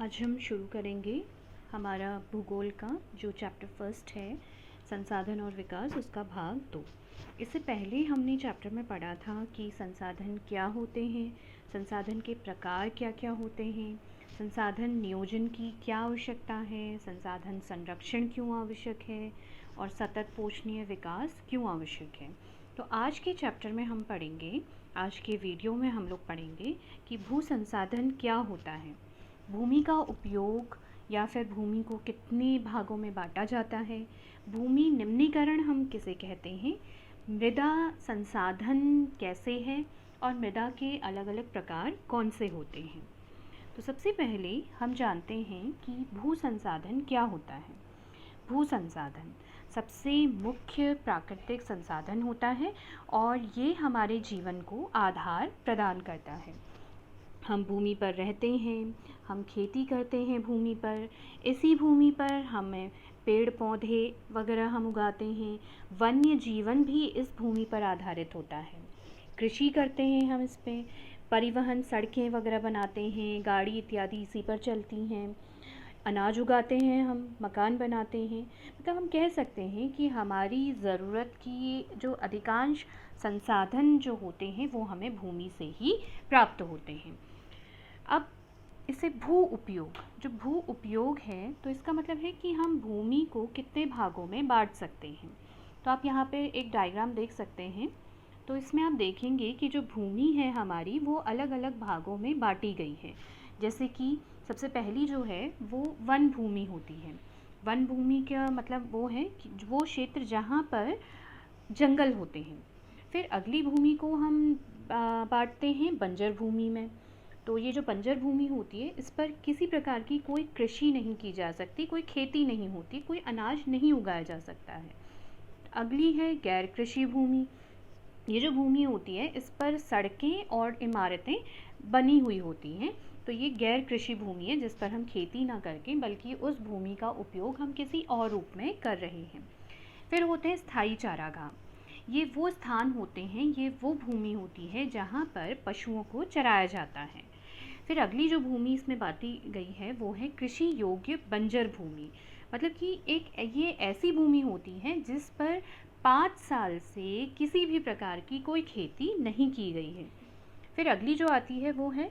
आज हम शुरू करेंगे हमारा भूगोल का जो चैप्टर फर्स्ट है, संसाधन और विकास, उसका भाग 2। इससे पहले हमने चैप्टर में पढ़ा था कि संसाधन क्या होते हैं, संसाधन के प्रकार क्या क्या होते हैं, संसाधन नियोजन की क्या आवश्यकता है, संसाधन संरक्षण क्यों आवश्यक है और सतत पोषणीय विकास क्यों आवश्यक है। तो आज के चैप्टर में हम पढ़ेंगे, आज के वीडियो में हम लोग पढ़ेंगे कि भू संसाधन क्या होता है, भूमि का उपयोग या फिर भूमि को कितने भागों में बांटा जाता है, भूमि निम्नीकरण हम किसे कहते हैं, मृदा संसाधन कैसे है और मृदा के अलग अलग प्रकार कौन से होते हैं। तो सबसे पहले हम जानते हैं कि भू संसाधन क्या होता है। भू संसाधन सबसे मुख्य प्राकृतिक संसाधन होता है और ये हमारे जीवन को आधार प्रदान करता है। हम भूमि पर रहते हैं, हम खेती करते हैं भूमि पर, इसी भूमि पर हमें पेड़ पौधे वगैरह हम उगाते हैं, वन्य जीवन भी इस भूमि पर आधारित होता है। कृषि करते हैं हम इस पे, परिवहन सड़कें वगैरह बनाते हैं, गाड़ी इत्यादि इसी पर चलती हैं, अनाज उगाते हैं हम, मकान बनाते हैं। मतलब हम कह सकते हैं कि हमारी ज़रूरत की जो अधिकांश संसाधन जो होते हैं वो हमें भूमि से ही प्राप्त होते हैं। अब इसे भू उपयोग, जो भू उपयोग है तो इसका मतलब है कि हम भूमि को कितने भागों में बांट सकते हैं। तो आप यहाँ पे एक डायग्राम देख सकते हैं। तो इसमें आप देखेंगे कि जो भूमि है हमारी वो अलग अलग भागों में बांटी गई है। जैसे कि सबसे पहली जो है वो वन भूमि होती है। वन भूमि का मतलब वो है कि वो क्षेत्र जहाँ पर जंगल होते हैं। फिर अगली भूमि को हम बांटते हैं बंजर भूमि में। तो ये जो बंजर भूमि होती है इस पर किसी प्रकार की कोई कृषि नहीं की जा सकती, कोई खेती नहीं होती, कोई अनाज नहीं उगाया जा सकता है। अगली है गैर कृषि भूमि। ये जो भूमि होती है इस पर सड़कें और इमारतें बनी हुई होती हैं। तो ये गैर कृषि भूमि है जिस पर हम खेती ना करके बल्कि उस भूमि का उपयोग हम किसी और रूप में कर रहे हैं। फिर होते हैं स्थायी चारागाह। ये वो स्थान होते हैं, ये वो भूमि होती है जहाँ पर पशुओं को चराया जाता है। फिर अगली जो भूमि इसमें बांटी गई है वो है कृषि योग्य बंजर भूमि। मतलब कि एक ये ऐसी भूमि होती है जिस पर 5 साल से किसी भी प्रकार की कोई खेती नहीं की गई है। फिर अगली जो आती है वो है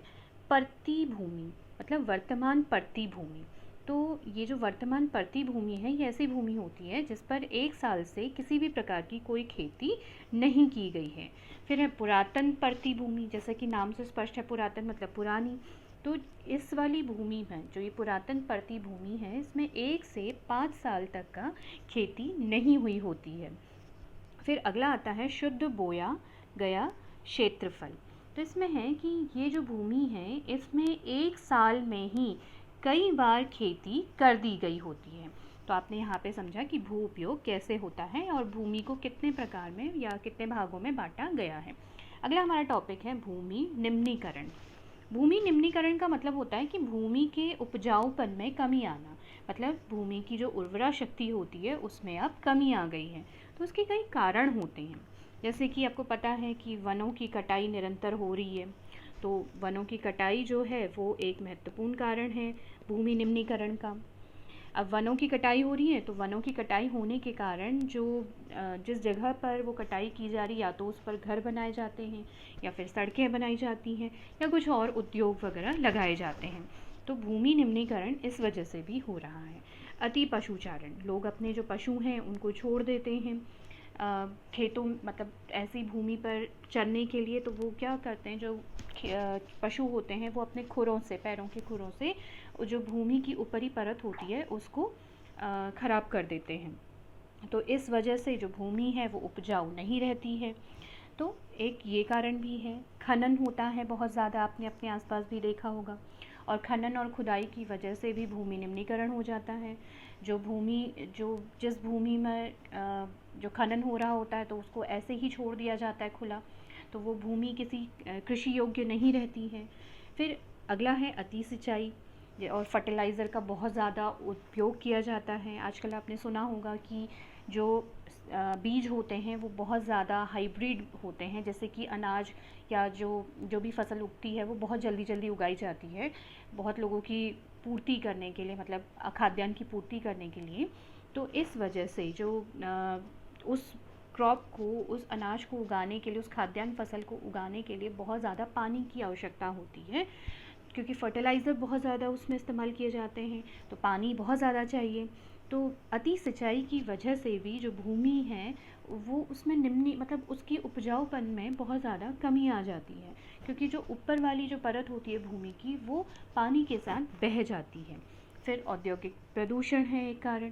परती भूमि, मतलब वर्तमान परती भूमि। तो ये जो वर्तमान परती भूमि है ये ऐसी भूमि होती है जिस पर 1 साल से किसी भी प्रकार की कोई खेती नहीं की गई है। फिर है पुरातन परती भूमि, जैसा कि नाम से स्पष्ट है, पुरातन मतलब पुरानी। तो इस वाली भूमि में जो ये पुरातन परती भूमि है इसमें 1 से 5 साल तक का खेती नहीं हुई होती है। फिर अगला आता है शुद्ध बोया गया क्षेत्रफल। तो इसमें है कि ये जो भूमि है इसमें 1 साल में ही कई बार खेती कर दी गई होती है। तो आपने यहाँ पे समझा कि भू उपयोग कैसे होता है और भूमि को कितने प्रकार में या कितने भागों में बांटा गया है। अगला हमारा टॉपिक है भूमि निम्नीकरण। भूमि निम्नीकरण का मतलब होता है कि भूमि के उपजाऊपन में कमी आना, मतलब भूमि की जो उर्वरा शक्ति होती है उसमें अब कमी आ गई है। तो उसके कई कारण होते हैं, जैसे कि आपको पता है कि वनों की कटाई निरंतर हो रही है। तो वनों की कटाई जो है वो एक महत्वपूर्ण कारण है भूमि निम्नीकरण का। अब वनों की कटाई हो रही है तो वनों की कटाई होने के कारण जो जिस जगह पर वो कटाई की जा रही है या तो उस पर घर बनाए जाते हैं या फिर सड़कें बनाई जाती हैं या कुछ और उद्योग वगैरह लगाए जाते हैं। तो भूमि निम्नीकरण इस वजह से भी हो रहा है। अति पशुचारण, लोग अपने जो पशु हैं उनको छोड़ देते हैं खेतों, मतलब ऐसी भूमि पर चरने के लिए। तो वो क्या करते हैं, जो पशु होते हैं वो अपने खुरों से, पैरों के खुरों से जो भूमि की ऊपरी परत होती है उसको ख़राब कर देते हैं। तो इस वजह से जो भूमि है वो उपजाऊ नहीं रहती है। तो एक ये कारण भी है। खनन होता है बहुत ज़्यादा, आपने अपने आसपास भी देखा होगा, और खनन और खुदाई की वजह से भी भूमि निम्नीकरण हो जाता है। जो भूमि जो जिस भूमि में जो खनन हो रहा होता है तो उसको ऐसे ही छोड़ दिया जाता है खुला, तो वो भूमि किसी कृषि योग्य नहीं रहती है। फिर अगला है अति सिंचाई, और फर्टिलाइज़र का बहुत ज़्यादा उपयोग किया जाता है। आजकल आपने सुना होगा कि जो बीज होते हैं वो बहुत ज़्यादा हाइब्रिड होते हैं, जैसे कि अनाज या जो जो भी फसल उगती है वो बहुत जल्दी जल्दी उगाई जाती है, बहुत लोगों की पूर्ति करने के लिए, मतलब खाद्यान्न की पूर्ति करने के लिए। तो इस वजह से जो उस क्रॉप को, उस अनाज को उगाने के लिए, उस खाद्यान्न फसल को उगाने के लिए बहुत ज़्यादा पानी की आवश्यकता होती है, क्योंकि फर्टिलाइज़र बहुत ज़्यादा उसमें इस्तेमाल किए जाते हैं, तो पानी बहुत ज़्यादा चाहिए। तो अति सिंचाई की वजह से भी जो भूमि है वो उसमें निम्न, मतलब उसकी उपजाऊपन में बहुत ज़्यादा कमी आ जाती है, क्योंकि जो ऊपर वाली जो परत होती है भूमि की वो पानी के साथ बह जाती है। फिर औद्योगिक प्रदूषण है एक कारण।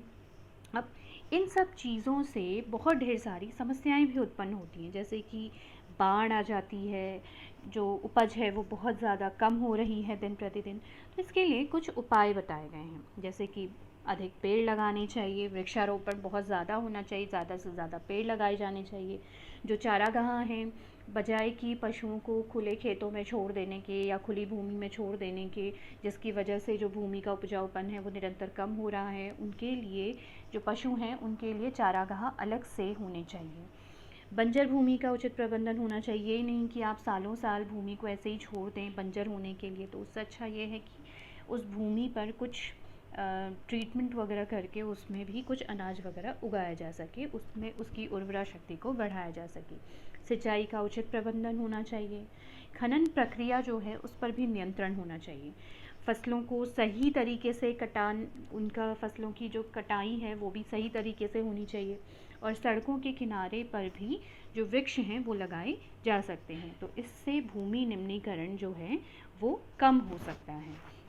अब इन सब चीज़ों से बहुत ढेर सारी समस्याएं भी उत्पन्न होती हैं, जैसे कि बाढ़ आ जाती है, जो उपज है वो बहुत ज़्यादा कम हो रही है दिन प्रतिदिन। तो इसके लिए कुछ उपाय बताए गए हैं, जैसे कि अधिक पेड़ लगाने चाहिए, वृक्षारोपण बहुत ज़्यादा होना चाहिए, ज़्यादा से ज़्यादा पेड़ लगाए जाने चाहिए। जो चारागाह हैं, बजाय कि पशुओं को खुले खेतों में छोड़ देने के या खुली भूमि में छोड़ देने के, जिसकी वजह से जो भूमि का उपजाऊपन है वो निरंतर कम हो रहा है, उनके लिए, जो पशु हैं उनके लिए चारागाह अलग से होने चाहिए। बंजर भूमि का उचित प्रबंधन होना चाहिए, ये नहीं कि आप सालों साल भूमि को ऐसे ही छोड़ दें बंजर होने के लिए। तो उससे अच्छा ये है कि उस भूमि पर कुछ ट्रीटमेंट वगैरह करके उसमें भी कुछ अनाज वगैरह उगाया जा सके, उसमें उसकी उर्वरा शक्ति को बढ़ाया जा सके। सिंचाई का उचित प्रबंधन होना चाहिए। खनन प्रक्रिया जो है उस पर भी नियंत्रण होना चाहिए। फसलों को सही तरीके से उनका फसलों की जो कटाई है वो भी सही तरीके से होनी चाहिए। और सड़कों के किनारे पर भी जो वृक्ष हैं वो लगाए जा सकते हैं, तो इससे भूमि निम्नीकरण जो है वो कम हो सकता है।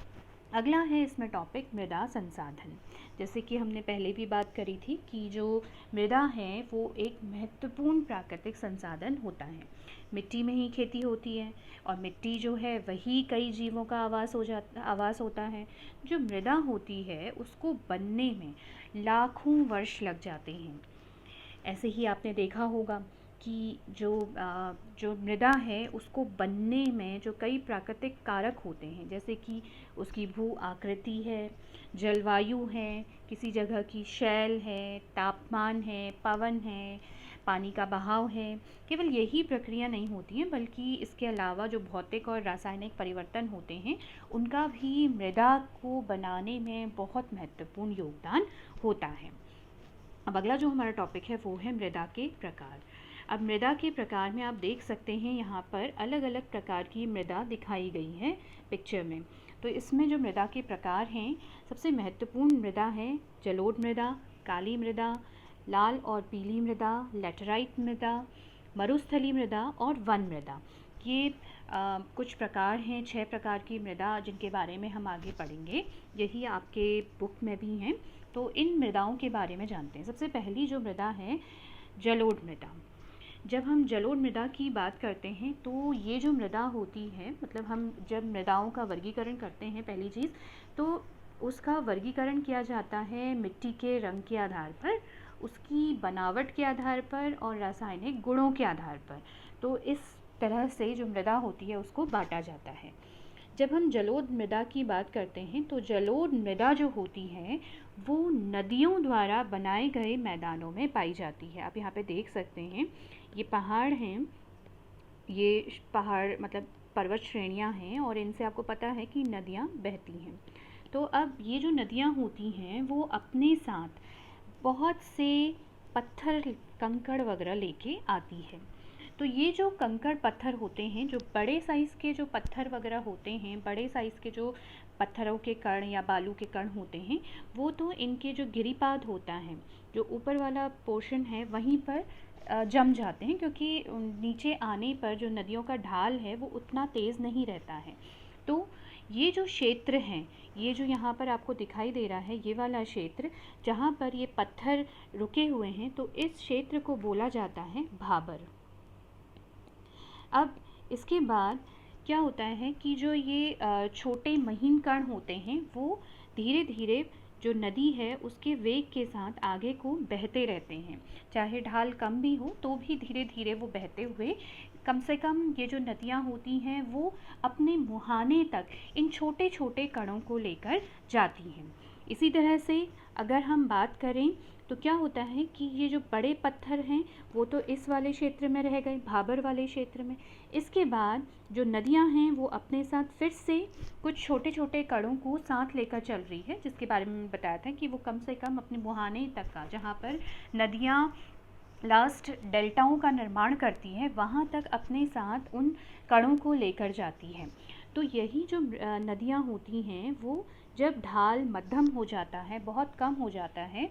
अगला है इसमें टॉपिक मृदा संसाधन। जैसे कि हमने पहले भी बात करी थी कि जो मृदा है वो एक महत्वपूर्ण प्राकृतिक संसाधन होता है। मिट्टी में ही खेती होती है और मिट्टी जो है वही कई जीवों का आवास होता है। जो मृदा होती है उसको बनने में लाखों वर्ष लग जाते हैं। ऐसे ही आपने देखा होगा कि जो मृदा है उसको बनने में जो कई प्राकृतिक कारक होते हैं, जैसे कि उसकी भू आकृति है, जलवायु है, किसी जगह की शैल है, तापमान है, पवन है, पानी का बहाव है। केवल यही प्रक्रिया नहीं होती है, बल्कि इसके अलावा जो भौतिक और रासायनिक परिवर्तन होते हैं उनका भी मृदा को बनाने में बहुत महत्वपूर्ण योगदान होता है। अब अगला जो हमारा टॉपिक है वो है मृदा के प्रकार। अब मृदा के प्रकार में आप देख सकते हैं यहाँ पर अलग अलग प्रकार की मृदा दिखाई गई है पिक्चर में। तो इसमें जो मृदा के प्रकार हैं, सबसे महत्वपूर्ण मृदा है जलोढ़ मृदा, काली मृदा, लाल और पीली मृदा, लैटेराइट मृदा, मरुस्थलीय मृदा और वन मृदा। ये कुछ प्रकार हैं, 6 प्रकार की मृदा जिनके बारे में हम आगे पढ़ेंगे, यही आपके बुक में भी हैं। तो इन मृदाओं के बारे में जानते हैं। सबसे पहली जो मृदा है जलोढ़ मृदा। जब हम जलोढ़ मृदा की बात करते हैं तो ये जो मृदा होती है, मतलब हम जब मृदाओं का वर्गीकरण करते हैं, पहली चीज़ तो उसका वर्गीकरण किया जाता है मिट्टी के रंग के आधार पर, उसकी बनावट के आधार पर और रासायनिक गुणों के आधार पर। तो इस तरह से जो मृदा होती है उसको बांटा जाता है। जब हम जलोढ़ मृदा की बात करते हैं तो जलोढ़ मृदा जो होती है वो नदियों द्वारा बनाए गए मैदानों में पाई जाती है। आप यहाँ पे देख सकते हैं ये पहाड़ हैं, ये पहाड़ मतलब पर्वत श्रेणियाँ हैं और इनसे आपको पता है कि नदियाँ बहती हैं। तो अब ये जो नदियाँ होती हैं वो अपने साथ बहुत से पत्थर, कंकड़ वगैरह लेके आती है। तो ये जो कंकड़ पत्थर होते हैं, जो बड़े साइज़ के जो पत्थर वगैरह होते हैं, बड़े साइज़ के जो पत्थरों के कण या बालू के कण होते हैं, वो तो इनके जो गिरिपाद होता है, जो ऊपर वाला पोर्शन है वहीं पर जम जाते हैं, क्योंकि नीचे आने पर जो नदियों का ढाल है वो उतना तेज़ नहीं रहता है। तो ये जो क्षेत्र हैं, ये जो यहाँ पर आपको दिखाई दे रहा है, ये वाला क्षेत्र जहाँ पर ये पत्थर रुके हुए हैं, तो इस क्षेत्र को बोला जाता है भाबर। अब इसके बाद क्या होता है कि जो ये छोटे महीन कण होते हैं वो धीरे धीरे जो नदी है उसके वेग के साथ आगे को बहते रहते हैं। चाहे ढाल कम भी हो तो भी धीरे धीरे वो बहते हुए कम से कम ये जो नदियाँ होती हैं वो अपने मुहाने तक इन छोटे छोटे कणों को लेकर जाती हैं। इसी तरह से अगर हम बात करें तो क्या होता है कि ये जो बड़े पत्थर हैं वो तो इस वाले क्षेत्र में रह गए, भाबर वाले क्षेत्र में। इसके बाद जो नदियां हैं वो अपने साथ फिर से कुछ छोटे छोटे कणों को साथ लेकर चल रही है, जिसके बारे में बताया था कि वो कम से कम अपने मुहाने तक का, जहाँ पर नदियाँ लास्ट डेल्टाओं का निर्माण करती है, वहाँ तक अपने साथ उन कणों को लेकर जाती है। तो यही जो नदियाँ होती हैं वो जब ढाल मध्यम हो जाता है, बहुत कम हो जाता है,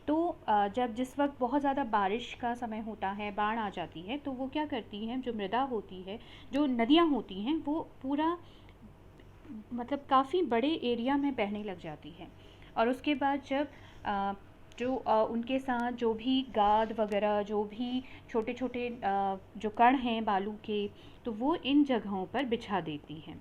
तो जब जिस वक्त बहुत ज़्यादा बारिश का समय होता है, बाढ़ आ जाती है, तो वो क्या करती हैं, जो मृदा होती है, जो नदियाँ होती हैं, वो पूरा मतलब काफ़ी बड़े एरिया में बहने लग जाती है। और उसके बाद जब उनके साथ जो भी गाद वगैरह, जो भी छोटे छोटे जो कण हैं बालू के, तो वो इन जगहों पर बिछा देती हैं।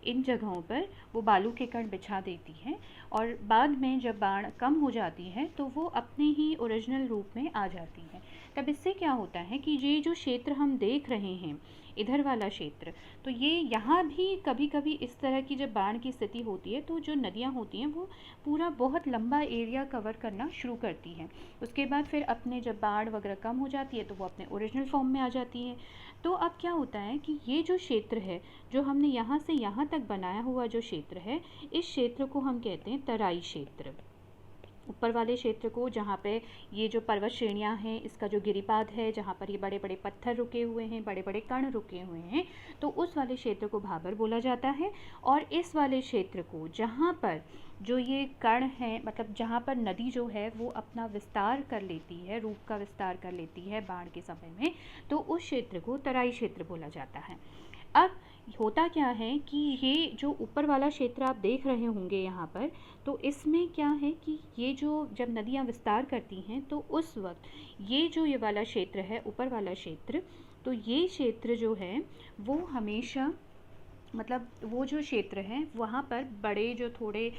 इन जगहों पर वो बालू के कण बिछा देती है और बाद में जब बाढ़ कम हो जाती है तो वो अपने ही ओरिजिनल रूप में आ जाती है। तब इससे क्या होता है कि ये जो क्षेत्र हम देख रहे हैं, इधर वाला क्षेत्र, तो ये यहाँ भी कभी कभी इस तरह की जब बाढ़ की स्थिति होती है तो जो नदियाँ होती हैं वो पूरा बहुत लंबा एरिया कवर करना शुरू करती हैं। उसके बाद फिर अपने जब बाढ़ वगैरह कम हो जाती है तो वो अपने ओरिजिनल फॉर्म में आ जाती है। तो अब क्या होता है कि ये जो क्षेत्र है, जो हमने यहाँ से यहाँ तक बनाया हुआ जो क्षेत्र है, इस क्षेत्र को हम कहते हैं तराई क्षेत्र। ऊपर वाले क्षेत्र को, जहाँ पे ये जो पर्वत श्रेणियाँ हैं, इसका जो गिरिपाद है, जहाँ पर ये बड़े बड़े पत्थर रुके हुए हैं, बड़े बड़े कण रुके हुए हैं, तो उस वाले क्षेत्र को भाबर बोला जाता है। और इस वाले क्षेत्र को, जहाँ पर जो ये कण हैं, मतलब जहाँ पर नदी जो है वो अपना विस्तार कर लेती है, रूप का विस्तार कर लेती है बाढ़ के समय में, तो उस क्षेत्र को तराई क्षेत्र बोला जाता है। अब होता क्या है कि ये जो ऊपर वाला क्षेत्र आप देख रहे होंगे यहाँ पर, तो इसमें क्या है कि ये जो जब नदियाँ विस्तार करती हैं तो उस वक्त ये जो ये वाला क्षेत्र है, ऊपर वाला क्षेत्र, तो ये क्षेत्र जो है वो हमेशा, मतलब वो जो क्षेत्र है वहाँ पर बड़े जो थोड़े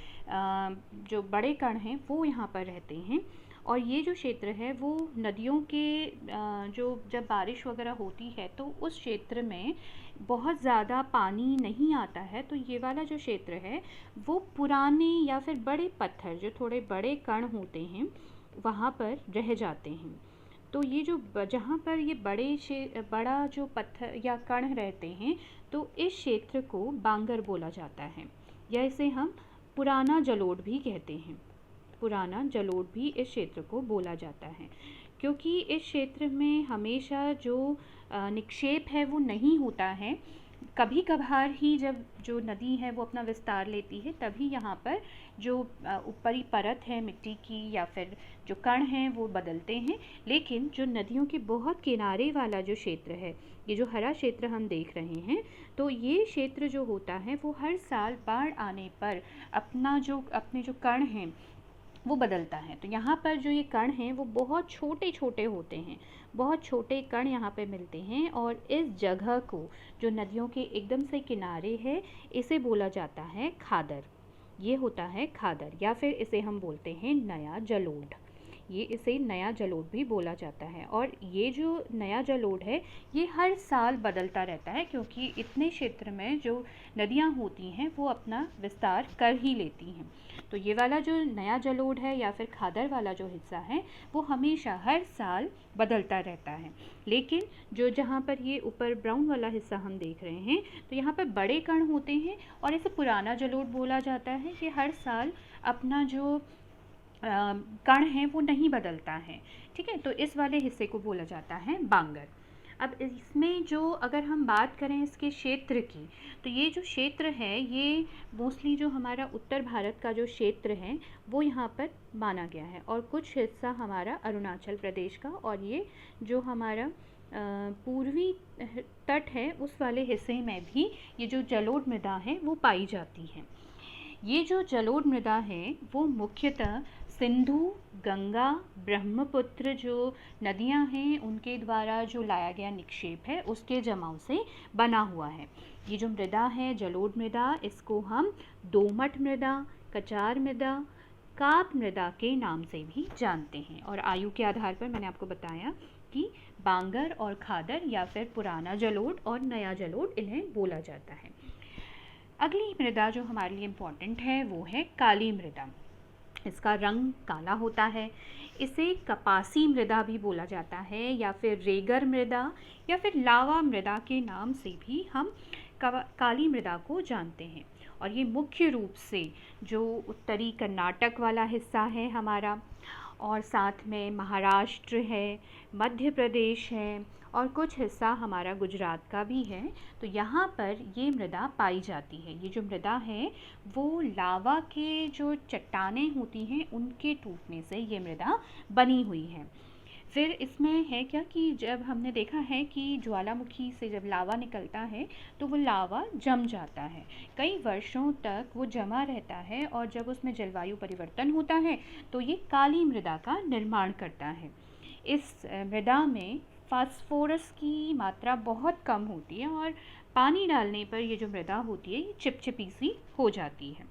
जो बड़े कण हैं वो यहाँ पर रहते हैं। और ये जो क्षेत्र है वो नदियों के जो जब बारिश वगैरह होती है तो उस क्षेत्र में बहुत ज़्यादा पानी नहीं आता है, तो ये वाला जो क्षेत्र है वो पुराने या फिर बड़े पत्थर, जो थोड़े बड़े कण होते हैं, वहाँ पर रह जाते हैं। तो ये जो जहाँ पर ये बड़ा जो पत्थर या कण रहते हैं, तो इस क्षेत्र को बांगर बोला जाता है, या इसे हम पुराना जलोढ़ भी कहते हैं। पुराना जलोढ़ भी इस क्षेत्र को बोला जाता है, क्योंकि इस क्षेत्र में हमेशा जो निक्षेप है वो नहीं होता है। कभी कभार ही जब जो नदी है वो अपना विस्तार लेती है, तभी यहाँ पर जो ऊपरी परत है मिट्टी की या फिर जो कण हैं वो बदलते हैं। लेकिन जो नदियों के बहुत किनारे वाला जो क्षेत्र है, ये जो हरा क्षेत्र हम देख रहे हैं, तो ये क्षेत्र जो होता है वो हर साल बाढ़ आने पर अपने जो कण हैं वो बदलता है। तो यहाँ पर जो ये कण हैं वो बहुत छोटे छोटे होते हैं, बहुत छोटे कण यहाँ पे मिलते हैं। और इस जगह को, जो नदियों के एकदम से किनारे है, इसे बोला जाता है खादर। ये होता है खादर, या फिर इसे हम बोलते हैं नया जलोढ़। इसे नया जलोढ़ भी बोला जाता है। और ये जो नया जलोढ़ है ये हर साल बदलता रहता है, क्योंकि इतने क्षेत्र में जो नदियाँ होती हैं वो अपना विस्तार कर ही लेती हैं। तो ये वाला जो नया जलोढ़ है या फिर खादर वाला जो हिस्सा है वो हमेशा हर साल बदलता रहता है। लेकिन जो जहाँ पर ये ऊपर ब्राउन वाला हिस्सा हम देख रहे हैं, तो यहाँ पर बड़े कण होते हैं और इसे पुराना जलोढ़ बोला जाता है। ये हर साल अपना जो कण है वो नहीं बदलता है। ठीक है, तो इस वाले हिस्से को बोला जाता है बांगर। अब इसमें जो अगर हम बात करें इसके क्षेत्र की, तो ये जो क्षेत्र है ये मोस्टली जो हमारा उत्तर भारत का जो क्षेत्र है वो यहाँ पर माना गया है, और कुछ हिस्सा हमारा अरुणाचल प्रदेश का, और ये जो हमारा पूर्वी तट है उस वाले हिस्से में भी ये जो जलोढ़ मृदा है वो पाई जाती है। ये जो जलोढ़ मृदा है वो मुख्यतः सिंधु, गंगा, ब्रह्मपुत्र जो नदियां हैं उनके द्वारा जो लाया गया निक्षेप है उसके जमाव से बना हुआ है। ये जो मृदा है जलोढ़ मृदा, इसको हम दोमट मृदा, कचार मृदा, काप मृदा के नाम से भी जानते हैं। और आयु के आधार पर मैंने आपको बताया कि बांगर और खादर या फिर पुराना जलोढ़ और नया जलोढ़ इन्हें बोला जाता है। अगली मृदा जो हमारे लिए इम्पॉर्टेंट है वो है काली मृदा। इसका रंग काला होता है। इसे कपासी मृदा भी बोला जाता है या फिर रेगर मृदा या फिर लावा मृदा के नाम से भी हम काली मृदा को जानते हैं। और ये मुख्य रूप से जो उत्तरी कर्नाटक वाला हिस्सा है हमारा, और साथ में महाराष्ट्र है, मध्य प्रदेश है और कुछ हिस्सा हमारा गुजरात का भी है, तो यहाँ पर ये मृदा पाई जाती है। ये जो मृदा है वो लावा के जो चट्टानें होती हैं उनके टूटने से ये मृदा बनी हुई है। फिर इसमें है क्या कि जब हमने देखा है कि ज्वालामुखी से जब लावा निकलता है तो वो लावा जम जाता है, कई वर्षों तक वो जमा रहता है, और जब उसमें जलवायु परिवर्तन होता है तो ये काली मृदा का निर्माण करता है। इस मृदा में फास्फोरस की मात्रा बहुत कम होती है और पानी डालने पर ये जो मृदा होती है ये चिपचिपी सी हो जाती है।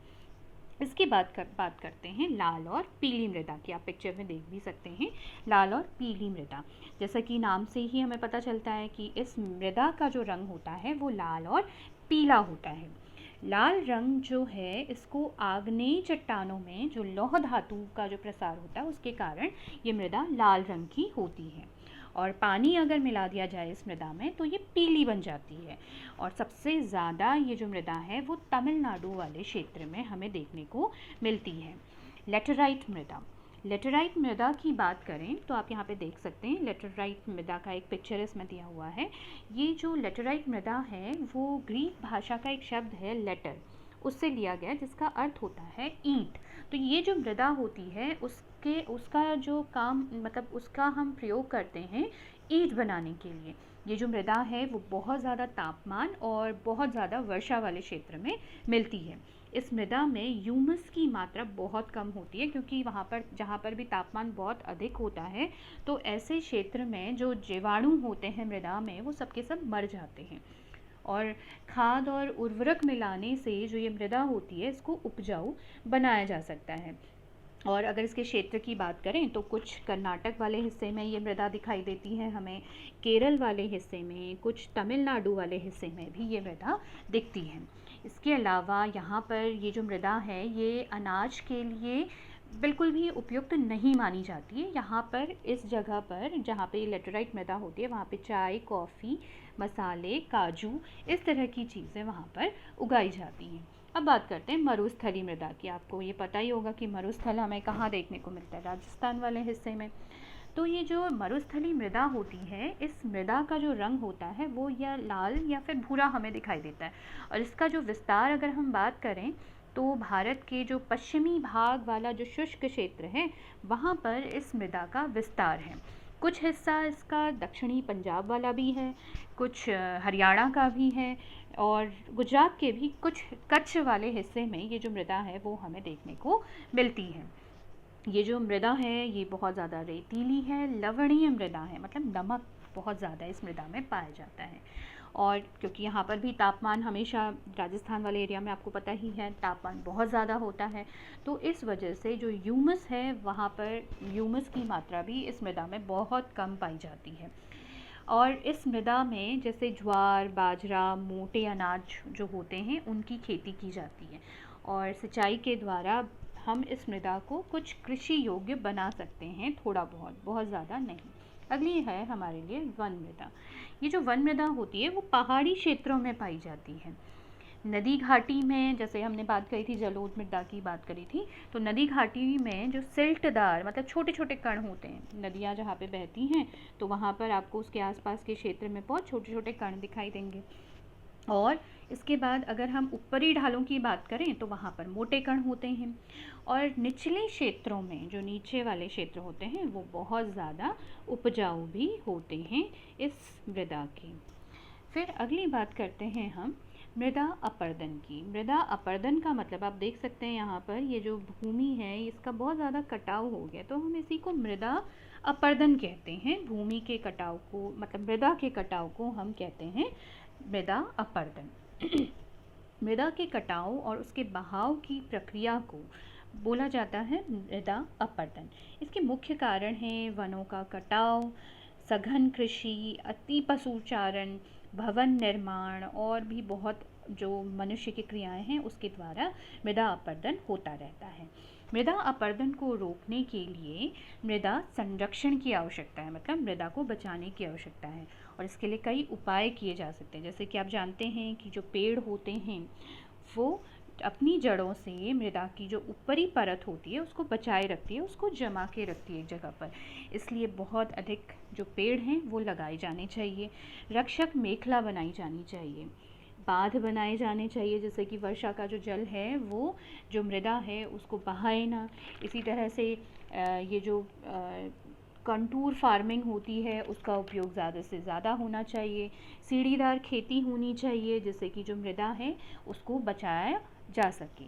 इसके बाद बात करते हैं लाल और पीली मृदा की। आप पिक्चर में देख भी सकते हैं लाल और पीली मृदा। जैसा कि नाम से ही हमें पता चलता है कि इस मृदा का जो रंग होता है वो लाल और पीला होता है। लाल रंग जो है इसको आग्नेय चट्टानों में जो लौह धातु का जो प्रसार होता है उसके कारण ये मृदा लाल रंग की होती है। और पानी अगर मिला दिया जाए इस मृदा में तो ये पीली बन जाती है। और सबसे ज़्यादा ये जो मृदा है वो तमिलनाडु वाले क्षेत्र में हमें देखने को मिलती है। लेटराइट मृदा। लेटराइट मृदा की बात करें तो आप यहाँ पे देख सकते हैं लेटराइट मृदा का एक पिक्चर इसमें दिया हुआ है। ये जो लेटराइट मृदा है वो ग्रीक भाषा का एक शब्द है लेटर, उससे लिया गया जिसका अर्थ होता है ईंट। तो ये जो मृदा होती है उसका जो काम मतलब उसका हम प्रयोग करते हैं ईंट बनाने के लिए। ये जो मृदा है वो बहुत ज़्यादा तापमान और बहुत ज़्यादा वर्षा वाले क्षेत्र में मिलती है। इस मृदा में ह्यूमस की मात्रा बहुत कम होती है क्योंकि वहाँ पर जहाँ पर भी तापमान बहुत अधिक होता है तो ऐसे क्षेत्र में जो जीवाणु होते हैं मृदा में वो सबके सब मर जाते हैं। और खाद और उर्वरक मिलाने से जो ये मृदा होती है इसको उपजाऊ बनाया जा सकता है। और अगर इसके क्षेत्र की बात करें तो कुछ कर्नाटक वाले हिस्से में ये मृदा दिखाई देती है हमें, केरल वाले हिस्से में, कुछ तमिलनाडु वाले हिस्से में भी ये मृदा दिखती है। इसके अलावा यहाँ पर ये जो मृदा है ये अनाज के लिए बिल्कुल भी उपयुक्त नहीं मानी जाती है। यहाँ पर इस जगह पर जहाँ पे लेटराइट मृदा होती है वहाँ पे चाय, कॉफ़ी, मसाले, काजू इस तरह की चीज़ें वहाँ पर उगाई जाती हैं। अब बात करते हैं मरुस्थली मृदा की। आपको ये पता ही होगा कि मरुस्थल हमें कहाँ देखने को मिलता है, राजस्थान वाले हिस्से में। तो ये जो मरुस्थली मृदा होती है इस मृदा का जो रंग होता है वो या लाल या फिर भूरा हमें दिखाई देता है। और इसका जो विस्तार अगर हम बात करें तो भारत के जो पश्चिमी भाग वाला जो शुष्क क्षेत्र है वहाँ पर इस मृदा का विस्तार है। कुछ हिस्सा इसका दक्षिणी पंजाब वाला भी है, कुछ हरियाणा का भी है और गुजरात के भी कुछ कच्छ वाले हिस्से में ये जो मृदा है वो हमें देखने को मिलती है। ये जो मृदा है ये बहुत ज़्यादा रेतीली है, लवणीय मृदा है, मतलब नमक बहुत ज़्यादा इस मृदा में पाया जाता है। और क्योंकि यहाँ पर भी तापमान हमेशा राजस्थान वाले एरिया में आपको पता ही है तापमान बहुत ज़्यादा होता है, तो इस वजह से जो ह्यूमस है वहाँ पर ह्यूमस की मात्रा भी इस मृदा में बहुत कम पाई जाती है। और इस मृदा में जैसे ज्वार, बाजरा, मोटे अनाज जो होते हैं उनकी खेती की जाती है और सिंचाई के द्वारा हम इस मृदा को कुछ कृषि योग्य बना सकते हैं, थोड़ा बहुत ज़्यादा नहीं। अगली है हमारे लिए वन मृदा। ये जो वन मृदा होती है वो पहाड़ी क्षेत्रों में पाई जाती है। नदी घाटी में, जैसे हमने बात करी थी जलोढ़ मृदा की बात करी थी, तो नदी घाटी में जो सिल्टदार मतलब छोटे छोटे कण होते हैं, नदियाँ जहाँ पे बहती हैं तो वहाँ पर आपको उसके आसपास के क्षेत्र में बहुत छोटे छोटे कण दिखाई देंगे। और इसके बाद अगर हम ऊपरी ढालों की बात करें तो वहाँ पर मोटे कण होते हैं और निचले क्षेत्रों में जो नीचे वाले क्षेत्र होते हैं वो बहुत ज़्यादा उपजाऊ भी होते हैं इस मृदा के। फिर अगली बात करते हैं हम मृदा अपर्दन की। मृदा अपर्दन का मतलब आप देख सकते हैं यहाँ पर ये जो भूमि है इसका बहुत ज़्यादा कटाव हो गया, तो हम इसी को मृदा अपर्दन कहते हैं। भूमि के कटाव को मतलब मृदा के कटाव को हम कहते हैं मृदा अपर्दन। मृदा के कटाव और उसके बहाव की प्रक्रिया को बोला जाता है मृदा अपरदन। इसके मुख्य कारण हैं वनों का कटाव, सघन कृषि, अति पशुचारण, भवन निर्माण और भी बहुत जो मनुष्य की क्रियाएं हैं उसके द्वारा मृदा अपरदन होता रहता है। मृदा अपरदन को रोकने के लिए मृदा संरक्षण की आवश्यकता है, मतलब मृदा को बचाने की आवश्यकता है, और इसके लिए कई उपाय किए जा सकते हैं। जैसे कि आप जानते हैं कि जो पेड़ होते हैं वो अपनी जड़ों से मृदा की जो ऊपरी परत होती है उसको बचाए रखती है, उसको जमा के रखती है एक जगह पर। इसलिए बहुत अधिक जो पेड़ हैं वो लगाए जाने चाहिए। रक्षक मेखला बनाई जानी चाहिए, बांध बनाए जाने चाहिए, जैसे कि वर्षा का जो जल है वो जो मृदा है उसको बहाए ना। इसी तरह से ये जो कंटूर फार्मिंग होती है उसका उपयोग ज़्यादा से ज़्यादा होना चाहिए। सीढ़ीदार खेती होनी चाहिए जिससे कि जो मृदा है उसको बचाया जा सके।